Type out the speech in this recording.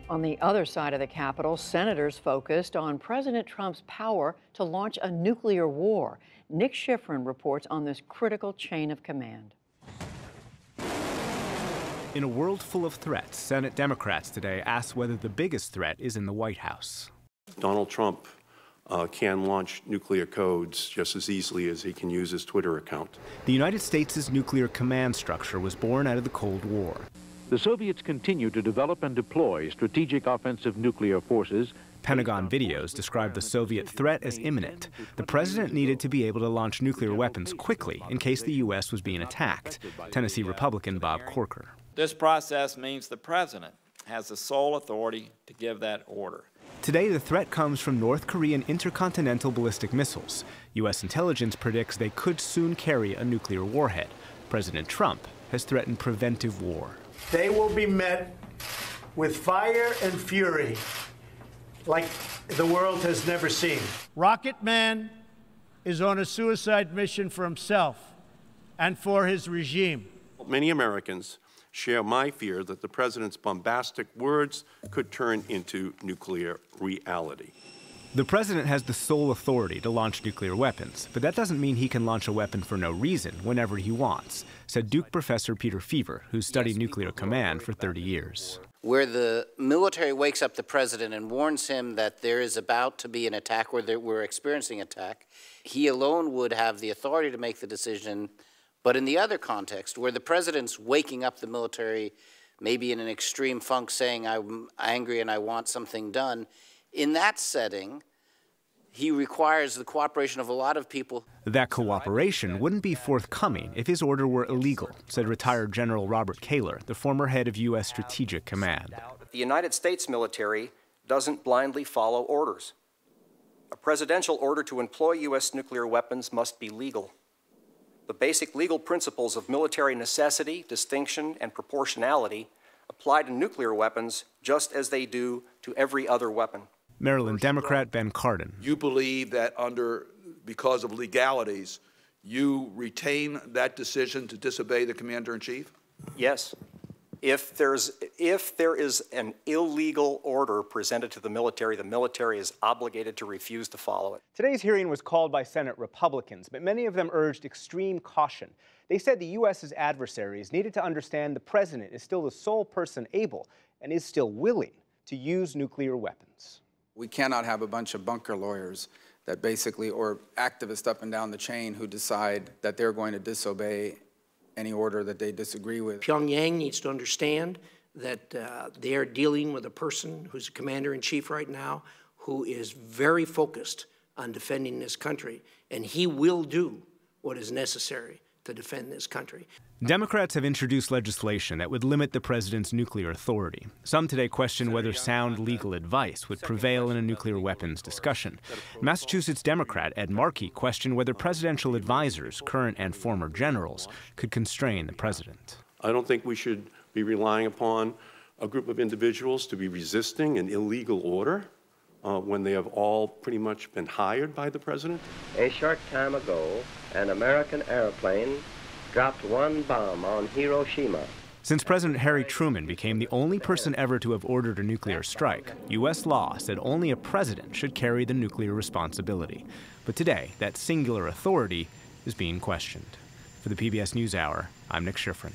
On the other side of the Capitol, senators focused on President Trump's power to launch a nuclear war. Nick Schifrin reports on this critical chain of command. In a world full of threats, Senate Democrats today asked whether the biggest threat is in the White House. Donald Trump can launch nuclear codes just as easily as he can use his Twitter account. The United States' nuclear command structure was born out of the Cold War. The Soviets continue to develop and deploy strategic offensive nuclear forces. Pentagon videos describe the Soviet threat as imminent. The president needed to be able to launch nuclear weapons quickly in case the U.S. was being attacked. Tennessee Republican Bob Corker. This process means the president has the sole authority to give that order. Today, the threat comes from North Korean intercontinental ballistic missiles. U.S. intelligence predicts they could soon carry a nuclear warhead. President Trump has threatened preventive war. They will be met with fire and fury like the world has never seen. Rocket Man is on a suicide mission for himself and for his regime. Many Americans share my fear that the president's bombastic words could turn into nuclear reality. The president has the sole authority to launch nuclear weapons, but that doesn't mean he can launch a weapon for no reason whenever he wants, said Duke professor Peter Feaver, who's studied nuclear command for 30 years. Where the military wakes up the president and warns him that there is about to be an attack or that we're experiencing an attack, he alone would have the authority to make the decision. But in the other context, where the president's waking up the military, maybe in an extreme funk saying, I'm angry and I want something done, in that setting, he requires the cooperation of a lot of people. That cooperation wouldn't be forthcoming if his order were illegal, said retired General Robert Kaler, the former head of U.S. Strategic Command. The United States military doesn't blindly follow orders. A presidential order to employ U.S. nuclear weapons must be legal. The basic legal principles of military necessity, distinction, and proportionality apply to nuclear weapons just as they do to every other weapon. Maryland Democrat Ben Cardin. You believe that because of legalities, you retain that decision to disobey the commander-in-chief? Yes. If there is an illegal order presented to the military is obligated to refuse to follow it. Today's hearing was called by Senate Republicans, but many of them urged extreme caution. They said the U.S.'s adversaries needed to understand the president is still the sole person able and is still willing to use nuclear weapons. We cannot have a bunch of bunker lawyers that basically, or activists up and down the chain who decide that they're going to disobey any order that they disagree with. Pyongyang needs to understand that they are dealing with a person who's a commander-in-chief right now who is very focused on defending this country, and he will do what is necessary to defend this country. Democrats have introduced legislation that would limit the president's nuclear authority. Some today question whether sound legal advice would prevail in a nuclear weapons discussion. Massachusetts Democrat Ed Markey questioned whether presidential advisors, current and former generals, could constrain the president. I don't think we should be relying upon a group of individuals to be resisting an illegal order when they have all pretty much been hired by the president. A short time ago, an American airplane dropped one bomb on Hiroshima. Since President Harry Truman became the only person ever to have ordered a nuclear strike, U.S. law said only a president should carry the nuclear responsibility. But today, that singular authority is being questioned. For the PBS NewsHour, I'm Nick Schifrin.